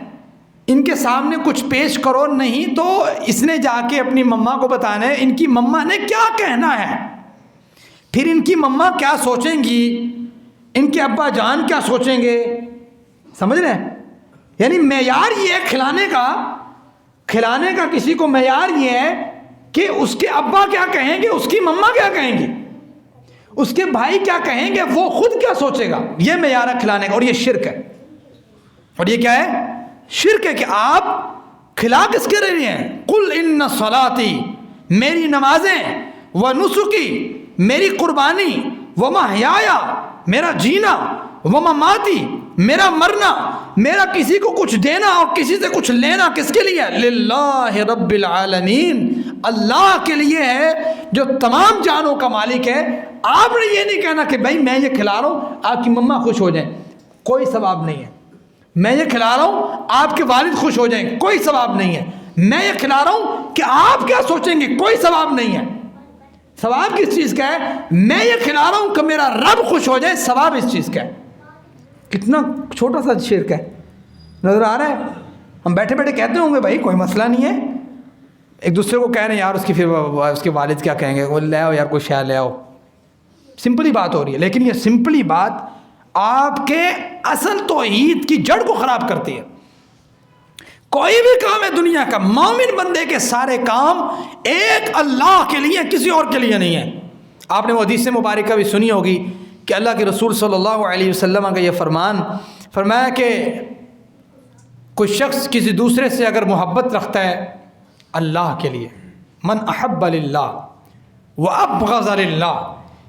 ان کے سامنے کچھ پیش کرو، نہیں تو اس نے جا کے اپنی مما کو بتانا ہے ان کی مما نے کیا کہنا ہے، پھر ان کی مما کیا سوچیں گی، ان کے ابا جان کیا سوچیں گے، سمجھ رہے ہیں؟ یعنی معیار یہ ہے کھلانے کا کسی کو معیار یہ ہے کہ اس کے ابا کیا کہیں گے، اس کی مما کیا کہیں گی، اس کے بھائی کیا کہیں گے، وہ خود کیا سوچے گا، یہ معیار ہے کھلانے کا۔ اور یہ شرک ہے، اور یہ کیا ہے؟ شرک ہے کہ آپ کھلا کس کے رہے ہیں؟ قل ان صلاتی، میری نمازیں، و نسکی، میری قربانی، و محیایا، میرا جینا، و مماتی، میرا مرنا، میرا کسی کو کچھ دینا اور کسی سے کچھ لینا کس کے لیے؟ للہ رب العالمین، اللہ کے لیے ہے جو تمام جانوں کا مالک ہے۔ آپ نے یہ نہیں کہنا کہ بھائی میں یہ کھلا رہا ہوں آپ کی مما خوش ہو جائیں، کوئی ثواب نہیں ہے۔ میں یہ کھلا رہا ہوں آپ کے والد خوش ہو جائیں، کوئی ثواب نہیں ہے۔ میں یہ کھلا رہا ہوں کہ آپ کیا سوچیں گے، کوئی ثواب نہیں ہے۔ ثواب کس چیز کا ہے؟ میں یہ کھلا رہا ہوں کہ میرا رب خوش ہو جائے، ثواب اس چیز کا ہے۔ کتنا چھوٹا سا شرک ہے، نظر آ رہا ہے؟ ہم بیٹھے بیٹھے کہتے ہوں گے بھائی کوئی مسئلہ نہیں ہے، ایک دوسرے کو کہہ رہے ہیں یار اس کی پھر اس کے والد کیا کہیں گے، وہ لے آؤ یار کوئی شے لے آؤ، سمپلی بات ہو رہی ہے، لیکن یہ سمپلی بات آپ کے اصل توحید کی جڑ کو خراب کرتی ہے۔ کوئی بھی کام ہے دنیا کا، مومن بندے کے سارے کام ایک اللہ کے لیے، کسی اور کے لیے نہیں ہے۔ آپ نے وہ حدیث مبارکہ بھی سنی ہوگی کہ اللہ کے رسول صلی اللہ علیہ وسلم کا یہ فرمایا کہ کوئی شخص کسی دوسرے سے اگر محبت رکھتا ہے اللہ کے لیے، من احب للہ وابغض للہ،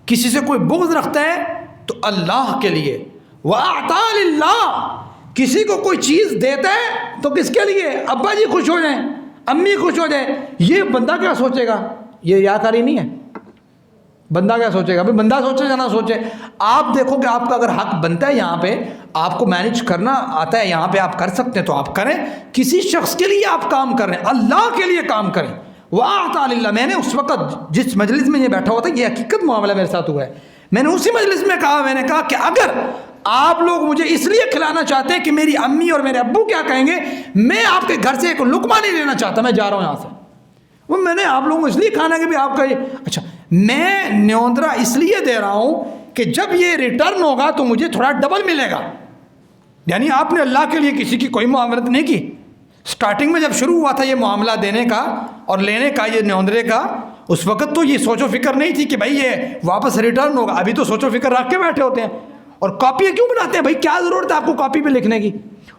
کسی سے کوئی بغض رکھتا ہے تو اللہ کے لیے، واعطا للہ، کسی کو کوئی چیز دیتا ہے تو کس کے لیے؟ ابا جی خوش ہو جائیں، امی خوش ہو جائیں، یہ بندہ کیا سوچے گا؟ یہ ریاکاری نہیں ہے؟ بندہ کیا سوچے گا؟ بندہ سوچے یا نہ سوچے، آپ دیکھو کہ آپ کا اگر حق بنتا ہے یہاں پہ، آپ کو مینیج کرنا آتا ہے، یہاں پہ آپ کر سکتے ہیں تو آپ کریں۔ کسی شخص کے لیے آپ کام کر رہے ہیں، اللہ کے لیے کام کریں۔ وَأَعْطَى لِلَّهِ، میں نے اس وقت جس مجلس میں یہ بیٹھا ہوا تھا، یہ حقیقت معاملہ میرے ساتھ ہوا ہے، میں نے اسی مجلس میں کہا کہ اگر آپ لوگ مجھے اس لیے کھلانا چاہتے ہیں کہ میری امی اور میرے ابو کیا کہیں گے، میں آپ کے گھر سے ایک لقمہ نہیں لینا چاہتا، میں جا رہا ہوں یہاں سے۔ وہ میں نے آپ لوگوں کو اس لیے کھانا کہ بھی آپ کا اچھا، میں نیوندرا اس لیے دے رہا ہوں کہ جب یہ ریٹرن ہوگا تو مجھے تھوڑا ڈبل ملے گا۔ یعنی آپ نے اللہ کے لیے کسی کی کوئی معاملت نہیں کی۔ سٹارٹنگ میں جب شروع ہوا تھا یہ معاملہ دینے کا اور لینے کا، یہ نیوندرے کا، اس وقت تو یہ سوچ و فکر نہیں تھی کہ بھائی یہ واپس ریٹرن ہوگا۔ ابھی تو سوچ و فکر رکھ کے بیٹھے ہوتے ہیں، اور کاپیاں کیوں بناتے ہیں بھائی؟ کیا ضرورت ہے آپ کو کاپی پہ لکھنے کی؟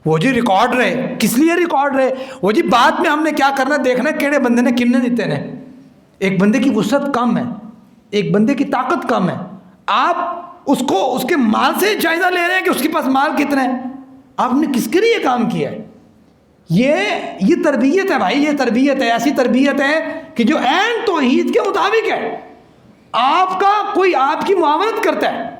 وہ جی ریکارڈ رہے، کس لیے ریکارڈ رہے؟ وہ جی بعد میں ہم نے کیا کرنا، دیکھنا کہڑے بندے نے کنے دیتے نے۔ ایک بندے کی وسعت کم ہے، ایک بندے کی طاقت کم ہے، آپ اس کو اس کے مال سے جائزہ لے رہے ہیں کہ اس کے پاس مال کتنا ہے، آپ نے کس کے لیے کام کیا ہے؟ یہ تربیت ہے بھائی، یہ تربیت ہے، ایسی تربیت ہے کہ جو عین توحید کے مطابق ہے۔ آپ کا کوئی آپ کی معاونت کرتا ہے،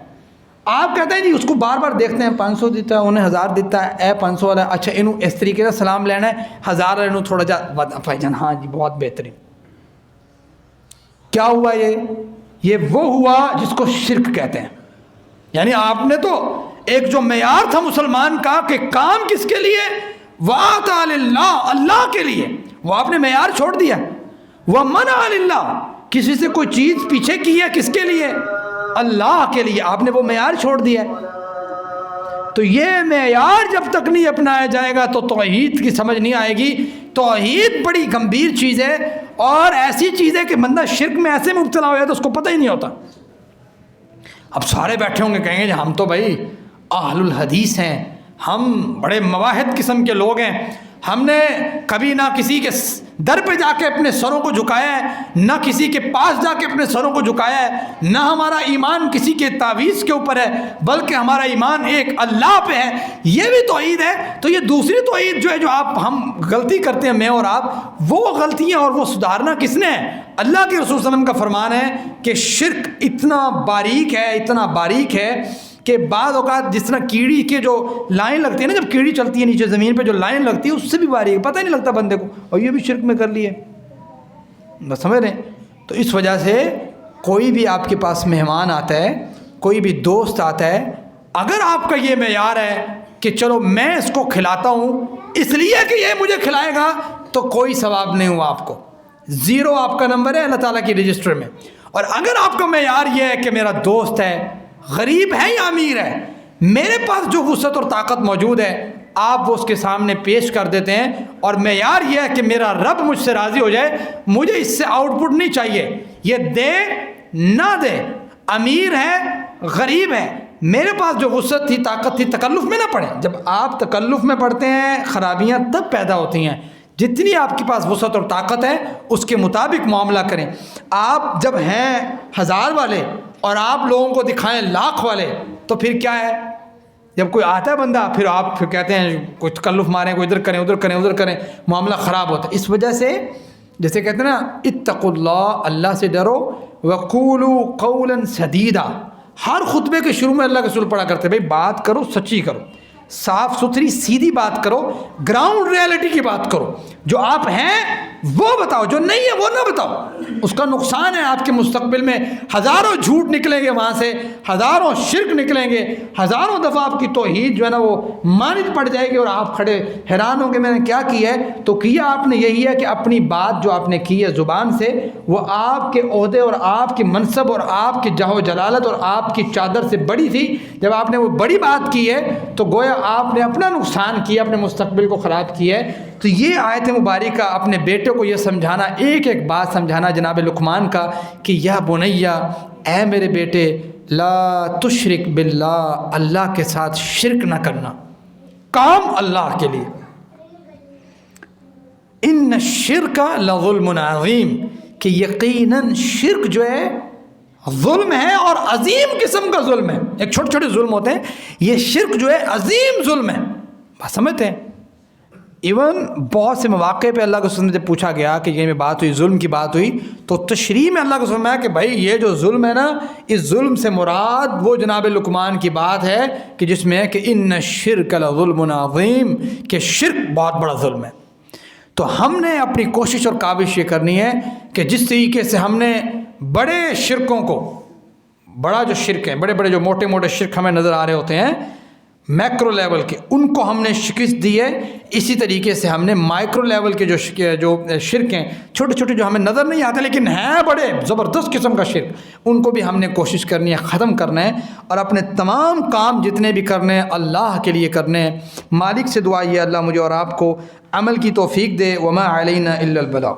آپ کہتے ہیں جی اس کو بار بار دیکھتے ہیں، 500 دیتا ہے، انہیں 1000 دیتا ہے، اے 500 والا، اچھا انہوں اس طریقے سے سلام لینا ہے، 1000 انہوں تھوڑا جا بھائی جان، ہاں جی بہت بہترین۔ کیا ہوا؟ یہ وہ ہوا جس کو شرک کہتے ہیں۔ یعنی آپ نے تو ایک جو معیار تھا مسلمان کا کہ کام کس کے لیے، وَأَعْطَى لِلَّهِ، اللہ کے لیے، وہ آپ نے معیار چھوڑ دیا۔ وَمَنَعَ لِلَّهِ، کسی سے کوئی چیز پیچھے کی ہے کس کے لیے؟ اللہ کے لیے، آپ نے وہ معیار چھوڑ دیا۔ تو یہ معیار جب تک نہیں اپنایا جائے گا تو توحید کی سمجھ نہیں آئے گی۔ توحید بڑی گمبھیر چیز ہے، اور ایسی چیز ہے کہ بندہ شرک میں ایسے مبتلا ہو جائے تو اس کو پتہ ہی نہیں ہوتا۔ اب سارے بیٹھے ہوں گے کہیں گے ہم تو بھائی اہل الحدیث ہیں، ہم بڑے مواحد قسم کے لوگ ہیں، ہم نے کبھی نہ کسی کے در پہ جا کے اپنے سروں کو جھکایا ہے، نہ کسی کے پاس جا کے اپنے سروں کو جھکایا ہے، نہ ہمارا ایمان کسی کے تعویذ کے اوپر ہے، بلکہ ہمارا ایمان ایک اللہ پہ ہے۔ یہ بھی توحید ہے۔ تو یہ دوسری توحید جو ہے، جو ہم غلطی کرتے ہیں میں اور آپ، وہ غلطیاں اور وہ سدھارنا کس نے ہے؟ اللہ کے رسول صلی اللہ علیہ وسلم کا فرمان ہے کہ شرک اتنا باریک ہے، اتنا باریک ہے کہ بعض اوقات جس طرح کیڑی کے جو لائن لگتی ہے نا، جب کیڑی چلتی ہے نیچے زمین پہ جو لائن لگتی ہے، اس سے بھی باریک، پتہ ہی نہیں لگتا بندے کو، اور یہ بھی شرک میں کر لیے، بس سمجھ رہے ہیں؟ تو اس وجہ سے کوئی بھی آپ کے پاس مہمان آتا ہے، کوئی بھی دوست آتا ہے، اگر آپ کا یہ معیار ہے کہ چلو میں اس کو کھلاتا ہوں اس لیے کہ یہ مجھے کھلائے گا، تو کوئی ثواب نہیں ہوا آپ کو، 0 آپ کا نمبر ہے اللہ تعالیٰ کی رجسٹر میں۔ اور اگر آپ کا معیار یہ ہے کہ میرا دوست ہے، غریب ہے یا امیر ہے، میرے پاس جو وسعت اور طاقت موجود ہے آپ وہ اس کے سامنے پیش کر دیتے ہیں، اور معیار یہ ہے کہ میرا رب مجھ سے راضی ہو جائے، مجھے اس سے آؤٹ پٹ نہیں چاہیے، یہ دے نہ دے، امیر ہے غریب ہے، میرے پاس جو وسعت تھی طاقت تھی، تکلف میں نہ پڑے۔ جب آپ تکلف میں پڑتے ہیں خرابیاں تب پیدا ہوتی ہیں۔ جتنی آپ کے پاس وسعت اور طاقت ہے اس کے مطابق معاملہ کریں۔ آپ جب ہیں 1000 والے اور آپ لوگوں کو دکھائیں 1,00,000 والے، تو پھر کیا ہے؟ جب کوئی آتا ہے بندہ، پھر آپ پھر کہتے ہیں کوئی تکلف ماریں، کوئی ادھر کریں ادھر کریں ادھر کریں، معاملہ خراب ہوتا ہے۔ اس وجہ سے جیسے کہتے ہیں نا، اتقوا اللہ، اللہ سے ڈرو، وقولوا قولا سدیدا۔ ہر خطبے کے شروع میں اللہ کے رسول پڑھا کرتے ہیں، بھائی بات کرو سچی کرو، صاف ستھری سیدھی بات کرو، گراؤنڈ ریالٹی کی بات کرو، جو آپ ہیں وہ بتاؤ، جو نہیں ہے وہ نہ بتاؤ۔ اس کا نقصان ہے آپ کے مستقبل میں، ہزاروں جھوٹ نکلیں گے وہاں سے، ہزاروں شرک نکلیں گے، ہزاروں دفعہ آپ کی توحید جو ہے نا وہ مانت پڑ جائے گی، اور آپ کھڑے حیران ہوں گے میں نے کیا کیا ہے؟ تو کیا آپ نے یہی ہے کہ اپنی بات جو آپ نے کی ہے زبان سے، وہ آپ کے عہدے اور آپ کے منصب اور آپ کی جاہ و جلالت اور آپ کی چادر سے بڑی تھی۔ جب آپ نے وہ بڑی بات کی ہے تو گویا آپ نے اپنا نقصان کیا، اپنے مستقبل کو خراب کیا ہے۔ تو یہ آیت مبارکہ اپنے بیٹے کو یہ سمجھانا، ایک ایک بات سمجھانا جناب لقمان کا کہ یا بنیا، اے میرے بیٹے، لا تشرک باللہ، اللہ کے ساتھ شرک نہ کرنا، کام اللہ کے لیے، ان الشرک لظلم عظیم، کہ یقیناً شرک جو ہے ظلم ہے، اور عظیم قسم کا ظلم ہے۔ ایک چھوٹے چھوٹے ظلم ہوتے ہیں، یہ شرک جو ہے عظیم ظلم ہے، بات سمجھتے ہیں؟ ایون بہت سے مواقع پہ اللہ کے رسول سے جب پوچھا گیا کہ یہ میں بات ہوئی، ظلم کی بات ہوئی، تو تشریح میں اللہ کے رسول میں کہ بھائی یہ جو ظلم ہے نا، اس ظلم سے مراد وہ جناب لقمان کی بات ہے کہ جس میں ہے کہ ان الشرک لظلم عظیم، کہ شرک بہت بڑا ظلم ہے۔ تو ہم نے اپنی کوشش اور کاوش یہ کرنی ہے کہ جس طریقے سے ہم نے بڑے شرکوں کو، بڑا جو شرک ہے، بڑے بڑے جو موٹے موٹے شرک ہمیں نظر آ رہے ہوتے ہیں میکرو لیول کے، ان کو ہم نے شکست دی ہے، اسی طریقے سے ہم نے مائکرو لیول کے جو شرک ہیں، چھوٹے چھوٹے جو ہمیں نظر نہیں آتے لیکن ہیں بڑے زبردست قسم کا شرک، ان کو بھی ہم نے کوشش کرنی ہے ختم کرنا ہے، اور اپنے تمام کام جتنے بھی کرنے ہیں اللہ کے لیے کرنے ہیں۔ مالک سے دعا یہ اللہ مجھے اور آپ کو عمل کی توفیق دے، وما علینا الا البلاغ۔